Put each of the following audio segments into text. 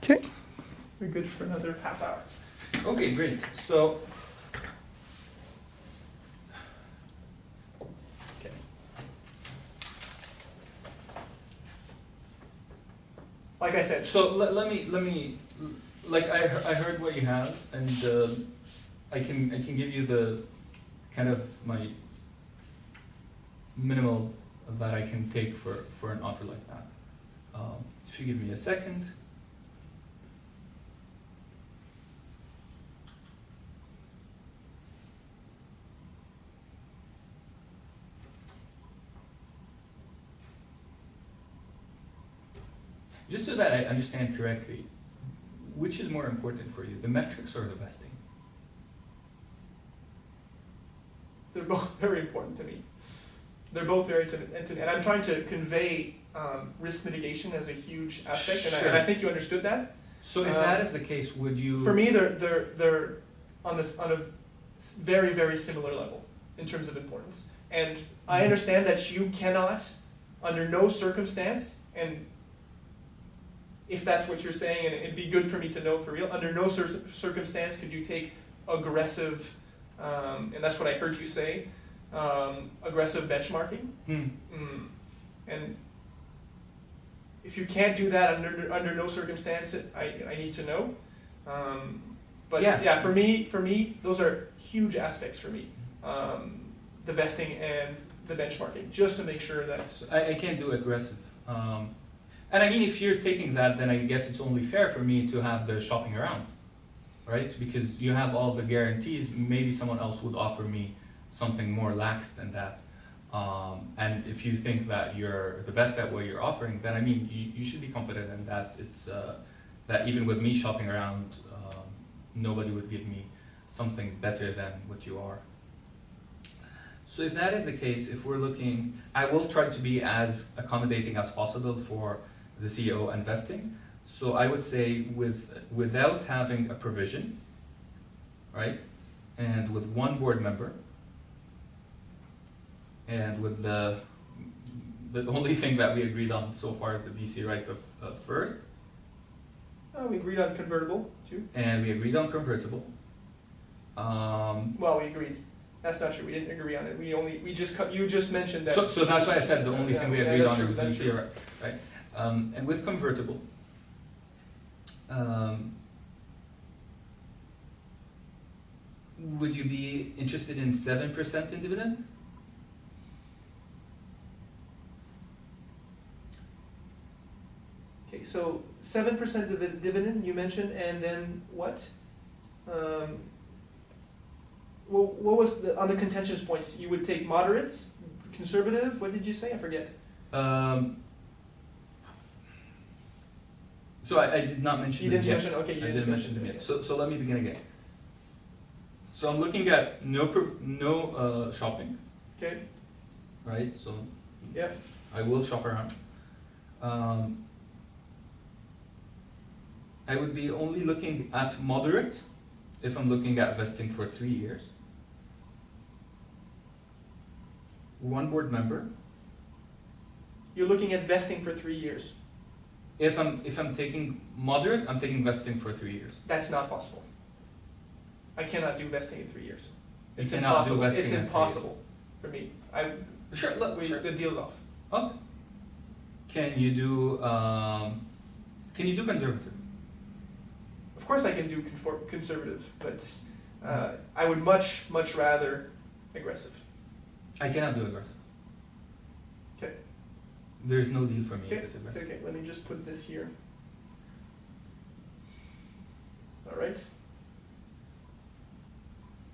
Okay. We're good for another half hour. Okay, great. So, Okay. Like I said, so let me, like I heard what you have, and I can give you the kind of my minimal that I can take for an offer like that. If you give me a second. Just so that I understand correctly, which is more important for you, the metrics or the vesting? they're both very important to me. They're both very and I'm trying to convey risk mitigation as a huge aspect, and Sure. I think you understood that. So if that is the case, would you? For me, they're on a very, very similar level in terms of importance. And I understand that you cannot, under no circumstance, and if that's what you're saying, and it'd be good for me to know for real, under no circumstance could you take aggressive, and that's what I heard you say, aggressive benchmarking. And if you can't do that under no circumstance, I need to know. But yeah, for me, those are huge aspects for me. The vesting and the benchmarking, just to make sure that. So I can't do aggressive. And I mean, if you're taking that, then I guess it's only fair for me to have the shopping around, right? Because you have all the guarantees. Maybe someone else would offer me something more lax than that. And if you think that you're the best at what you're offering, then I mean, you should be confident in that. It's that even with me shopping around, nobody would give me something better than what you are. So if that is the case, if we're looking, I will try to be as accommodating as possible for the CEO investing. So I would say without having a provision, right, and with one board member, and with the only thing that we agreed on so far is the VC right of first. We agreed on convertible too. And we agreed on convertible. Well, we agreed. That's not true. We didn't agree on it. You just mentioned that. So that's why I said the only thing we agreed on is that's VC right. And with convertible, would you be interested in 7% in dividend? Okay, so 7% dividend you mentioned, and then what? What was on the contentious points? You would take moderates, conservative. What did you say? I forget. So I did not mention. You didn't them mention. yet. Okay, you I didn't mention them yet. So let me begin again. So I'm looking at no shopping. Okay. Right. So Yeah. I will shop around. I would be only looking at moderate if I'm looking at vesting for 3 years. One board member. You're looking at vesting for 3 years. If I'm taking moderate, I'm taking vesting for 3 years. That's not possible. I cannot do vesting in 3 years. It's You cannot do impossible. vesting It's in 3 impossible for me. Sure. Sure. The deal's off. Oh. Can you do conservative? Of course, I can do conservative, but I would much rather aggressive. I cannot do aggressive. Okay. There's no deal for me Okay. if it's aggressive. Okay. Let me just put this here. All right.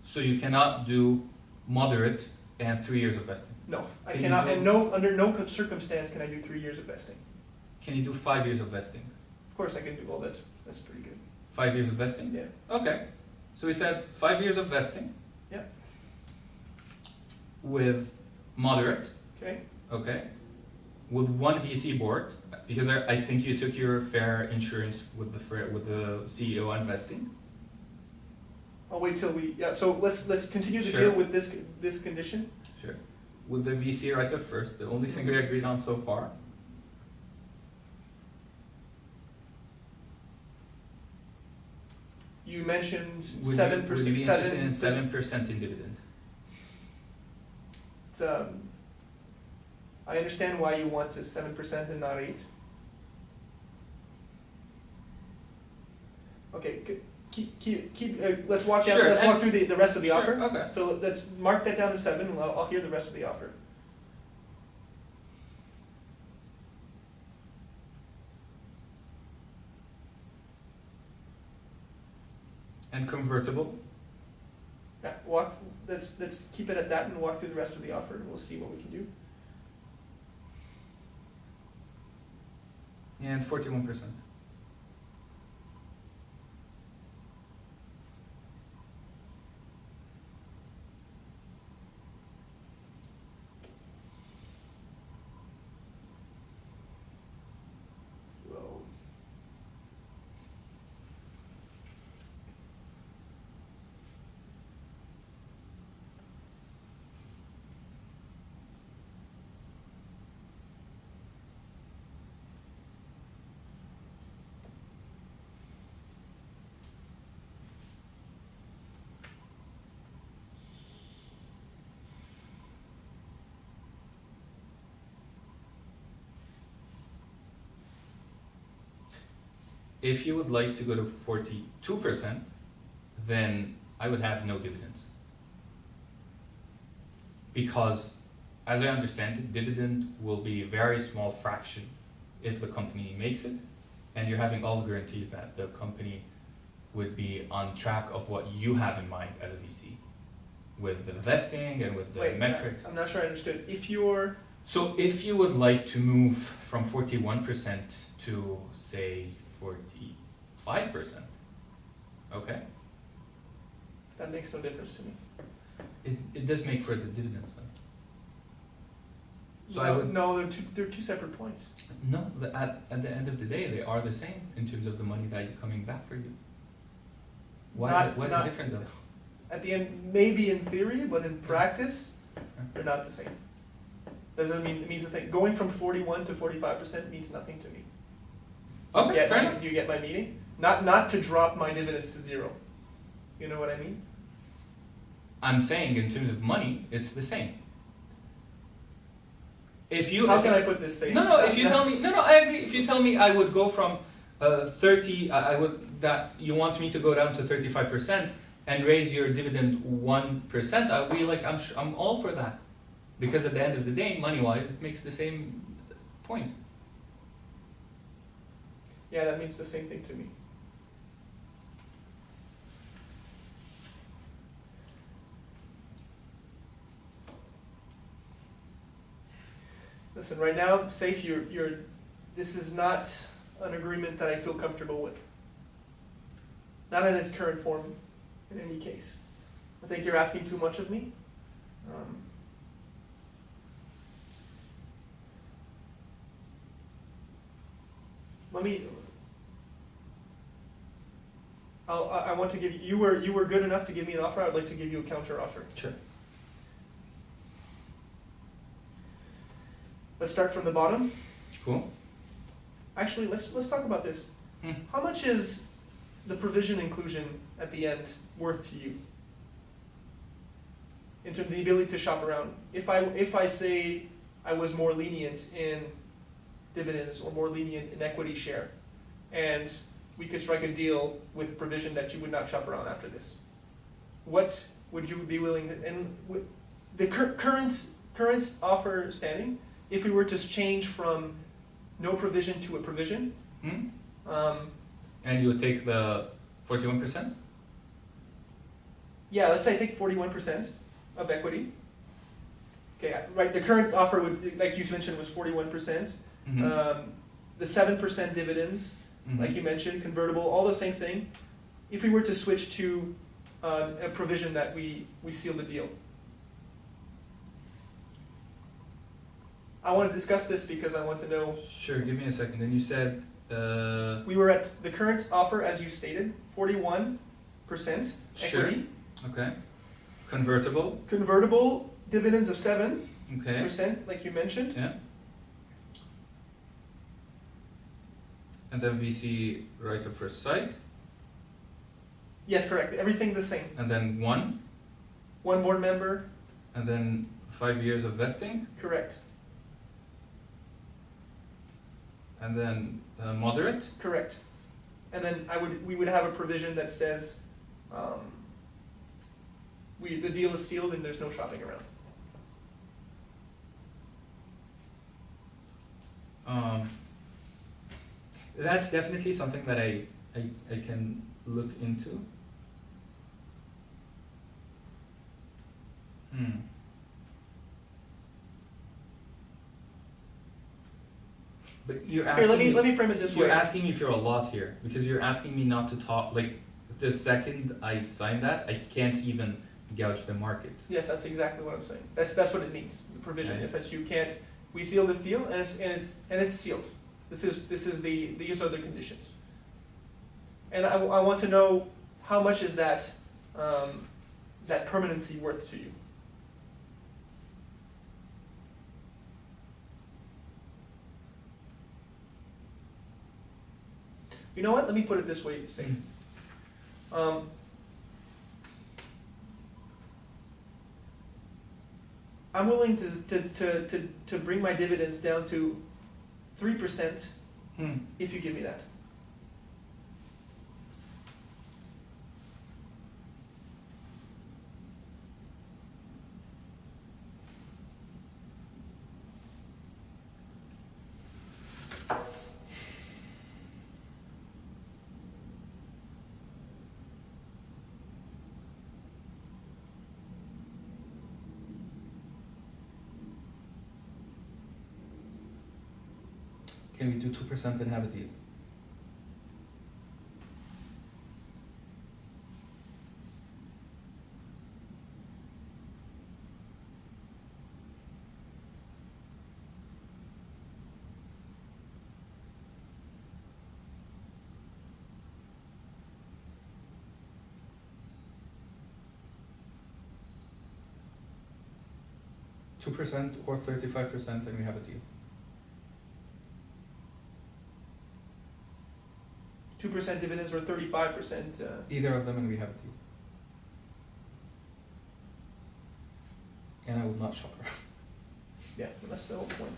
So you cannot do moderate and 3 years of vesting. No, I Can you cannot. do- And under no circumstance can I do 3 years of vesting. Can you do 5 years of vesting? Of course, I can do. Well, that's pretty good. 5 years of vesting? Yeah. Okay. So we said 5 years of vesting. Yeah. With moderate. Okay. Okay. With one VC board, because I think you took your fair insurance with the CEO investing. I'll wait till we. Yeah. So let's continue the Sure. deal with this condition. Sure. With the VC right of first, the only thing we agreed on so far. you mentioned Would 7%. Would you be interested in 7% in dividend? It's, I understand why you want to 7% and not 8. Okay, keep. Let's walk down. Sure, Let's walk through the rest of the Sure, offer. okay. So let's mark that down to 7. And I'll hear the rest of the offer. And convertible? Yeah, let's keep it at that and walk through the rest of the offer, and we'll see what we can do. And 41%. Well, If you would like to go to 42%, then I would have no dividends. Because, as I understand it, dividend will be a very small fraction if the company makes it, and you're having all the guarantees that the company would be on track of what you have in mind as a VC, with the vesting and with the wait, metrics. I'm not sure I understood. So if you would like to move from 41% to, say, 45%, okay? That makes no difference to me. It does make for the dividends though. So no, I would, no, they're two separate points. no, at the end of the day, they are the same in terms of the money that is coming back for you. Why is it different though? At the end, maybe in theory, but in practice, they're not the same. Doesn't mean, it means a thing. Going from 41 to 45% means nothing to me. Okay, fair enough. Do you get my meaning? Not to drop my dividends to 0. You know what I mean? I'm saying in terms of money, it's the same. If you How can I put this same? No, if you tell me, I agree. If you tell me I would go from 30, I would, that you want me to go down to 35% and raise your dividend 1%, I'll be like, I'm all for that. Because at the end of the day, money-wise, it makes the same point. Yeah, that means the same thing to me. Listen, right now, safe. This is not an agreement that I feel comfortable with. Not in its current form, in any case. I think you're asking too much of me. I want to give you were good enough to give me an offer. I'd like to give you a counter offer. Sure. Let's start from the bottom. Cool. Actually, let's talk about this. How much is the provision inclusion at the end worth to you? In terms of the ability to shop around. If I say I was more lenient in dividends or more lenient in equity share, and we could strike a deal with provision that you would not shop around after this, what would you be willing to, and with the current offer standing, if we were to change from no provision to a provision, and you would take the 41%? Yeah, let's say I take 41% of equity. Okay, right, the current offer would, like you mentioned, was 41%. The 7% dividends, like you mentioned, convertible, all the same thing. If we were to switch to a provision that we seal the deal. I want to discuss this because I want to know. Sure, give me a second. Then you said we were at the current offer, as you stated, 41% equity. Sure. Okay. Convertible. Convertible dividends of 7%, Okay. like you mentioned. Yeah. And then VC right of first sight. Yes, correct. Everything the same. And then 1, One board member, and then 5 years of vesting, correct, and then moderate. correct. And then we would have a provision that says, the deal is sealed and there's no shopping around. That's definitely something that I can look into. But you're Here, asking let me frame it this you're way. asking me for a lot here, because you're asking me not to talk, like, the second I sign that, I can't even gouge the market. Yes, that's exactly what I'm saying. That's what it means. The provision Right. is that you can't. We seal this deal and it's sealed. These are the conditions. And I want to know how much is that permanency worth to you. You know what? Let me put it this way, Safe. I'm willing to bring my dividends down to 3% if you give me that. Can we do 2% and have a deal? %, or 35%, and we have a deal. 2% dividends or 35%. Either of them, and we have a deal. And I will not shop around. Yeah, that's the whole point.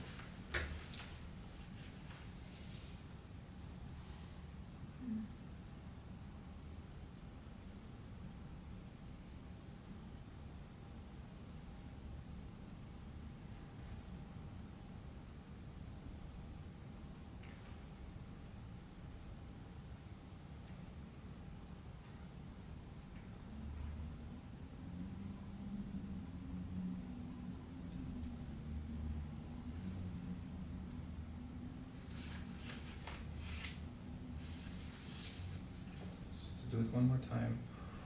Do it one more time.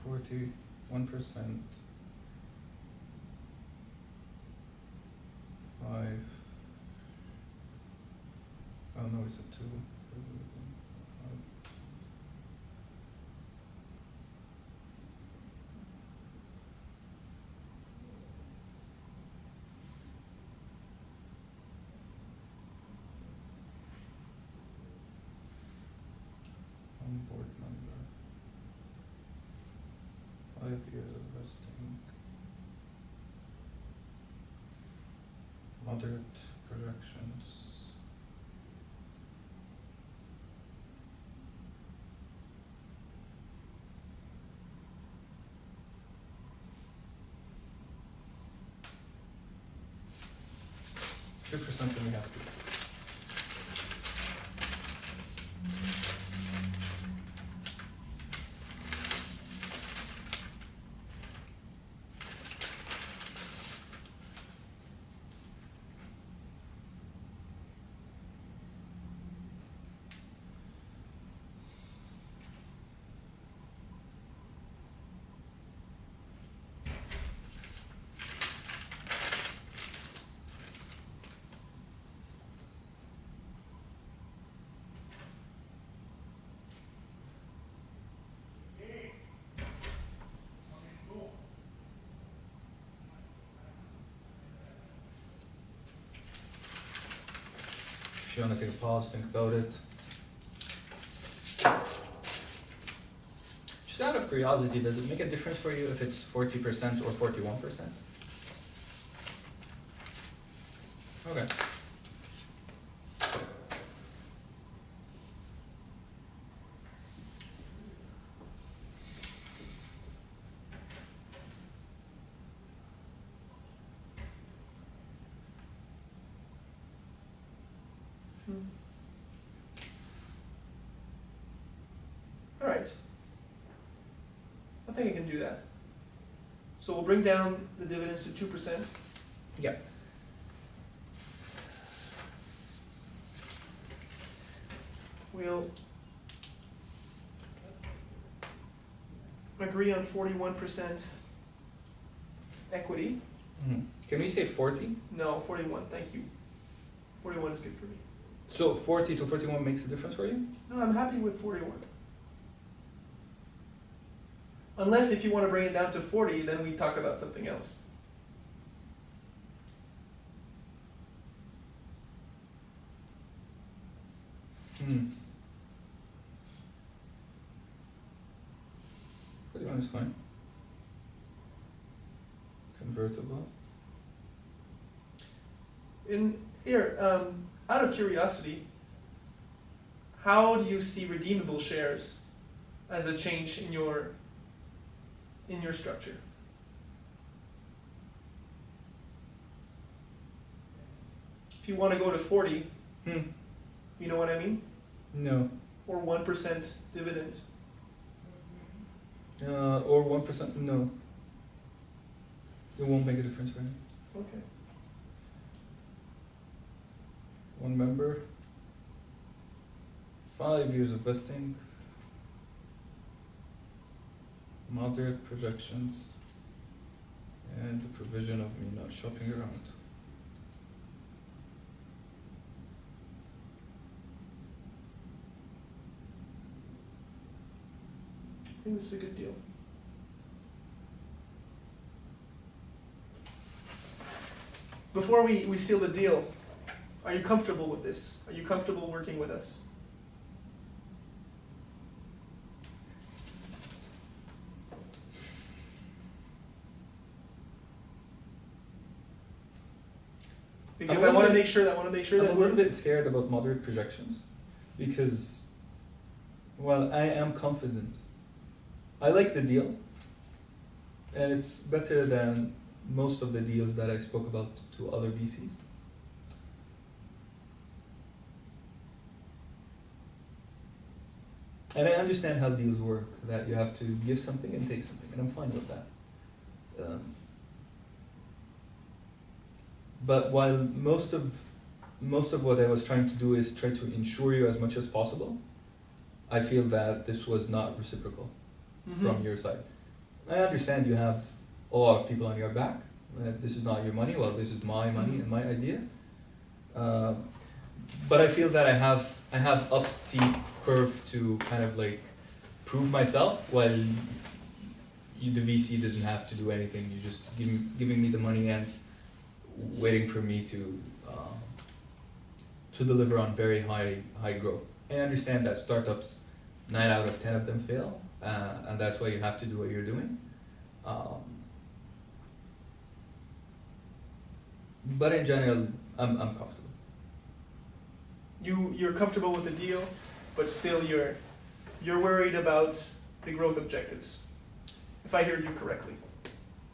41%. 5. Oh no, it's a 2. 5. One board member. 5 years of vesting. Moderate projections. $2% and we have to. If you want to take a pause, think about it. Just Just out of curiosity, does it make a difference for you if it's 40% or 41%? Okay. All right. I think I can do that. So we'll bring down the dividends to 2%. Yeah. We'll agree on 41% equity. Can we say 40? No, 41, thank you. 41 is good for me. So 40 to 41 makes a difference for you? No, I'm happy with 41. Unless if you want to bring it down to 40, then we talk about something else. Hmm. 41 is fine. Convertible. In here, out of curiosity, how do you see redeemable shares as a change in your structure? If you want to go to 40, you know what I mean? No. Or 1% dividends. Or 1%? No. It won't make a difference for you. Okay. One member. 5 years of vesting. Moderate projections. And the provision of me not shopping around. I think this is a good deal. Before we seal the deal, are you comfortable with this? Are you comfortable working with us? Because I want to make sure that I'm a little bit scared about moderate projections because, well, I am confident. I like the deal, and it's better than most of the deals that I spoke about to other VCs. And I understand how deals work, that you have to give something and take something, and I'm fine with that. But while most of what I was trying to do is try to insure you as much as possible, I feel that this was not reciprocal from your side. I understand you have a lot of people on your back. This is not your money. Well, this is my money and my idea. But I feel that I have up steep curve to kind of like prove myself, while the VC doesn't have to do anything. You're just giving me the money and waiting for me to deliver on very high growth. I understand that startups, 9 out of 10 of them fail, and that's why you have to do what you're doing. But in general, I'm comfortable. You're comfortable with the deal, but still you're worried about the growth objectives, if I hear you correctly.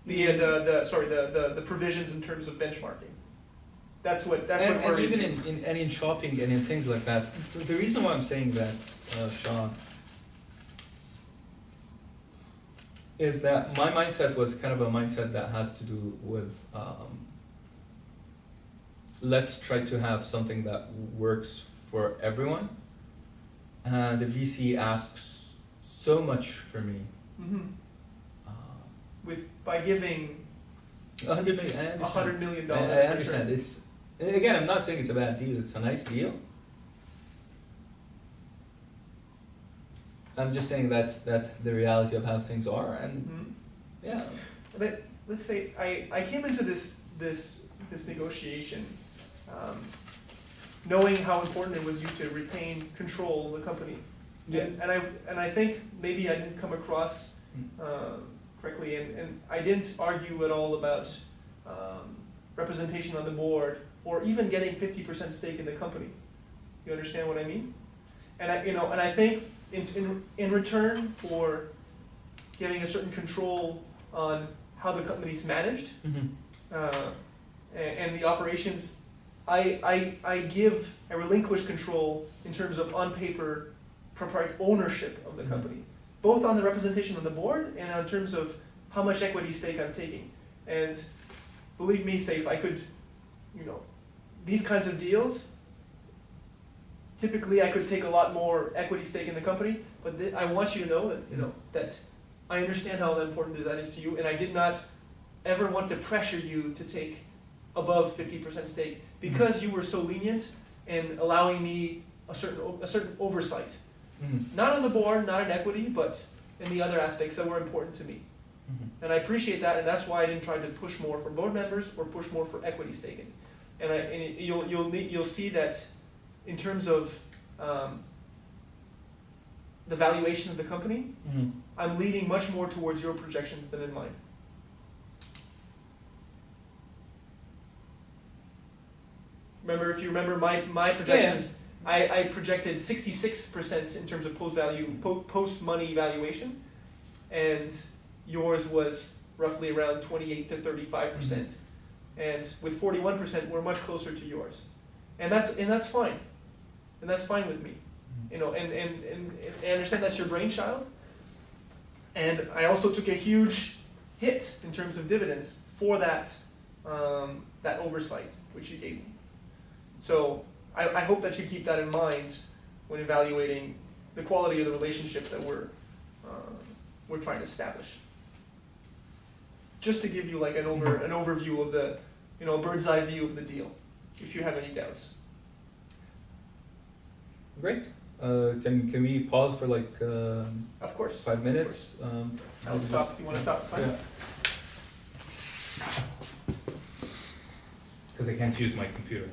The provisions in terms of benchmarking. That's what And worries even you. in shopping and in things like that. The reason why I'm saying that, Sean, is that my mindset was kind of a mindset that has to do with let's try to have something that works for everyone. And the VC asks so much for me. By giving $100 million. $100 million. I understand. It's, again, I'm not saying it's a bad deal. It's a nice deal. I'm just saying that's the reality of how things are, and yeah. Let's say I came into this negotiation knowing how important it was you to retain control of the company. And I think maybe I didn't come across correctly, and I didn't argue at all about representation on the board or even getting 50% stake in the company. You understand what I mean? And I think in return for getting a certain control on how the company's managed and the operations, I relinquish control in terms of on paper proprietary ownership of the company, both on the representation on the board and in terms of how much equity stake I'm taking. And believe me, Saif, I could, these kinds of deals, typically I could take a lot more equity stake in the company, but I want you to know that, that I understand how important that is to you, and I did not ever want to pressure you to take above 50% stake because you were so lenient in allowing me a certain oversight. Not on the board, not in equity, but in the other aspects that were important to me. And I appreciate that, and that's why I didn't try to push more for board members or push more for equity staking. And you'll see that in terms of the valuation of the company, I'm leaning much more towards your projections than in mine. If you remember my projections, I projected 66% in terms of post-money valuation, and yours was roughly around 28 to 35%. And with 41%, we're much closer to yours. And that's fine. And that's fine with me. And I understand that's your brainchild. And I also took a huge hit in terms of dividends for that oversight which you gave me. So I hope that you keep that in mind when evaluating the quality of the relationship that we're trying to establish. Just to give you like an overview of the, a bird's eye view of the deal, if you have any doubts. Great. Can we pause for like of course 5 minutes? I'll stop. You want to stop the time? Yeah. Because I can't use my computer.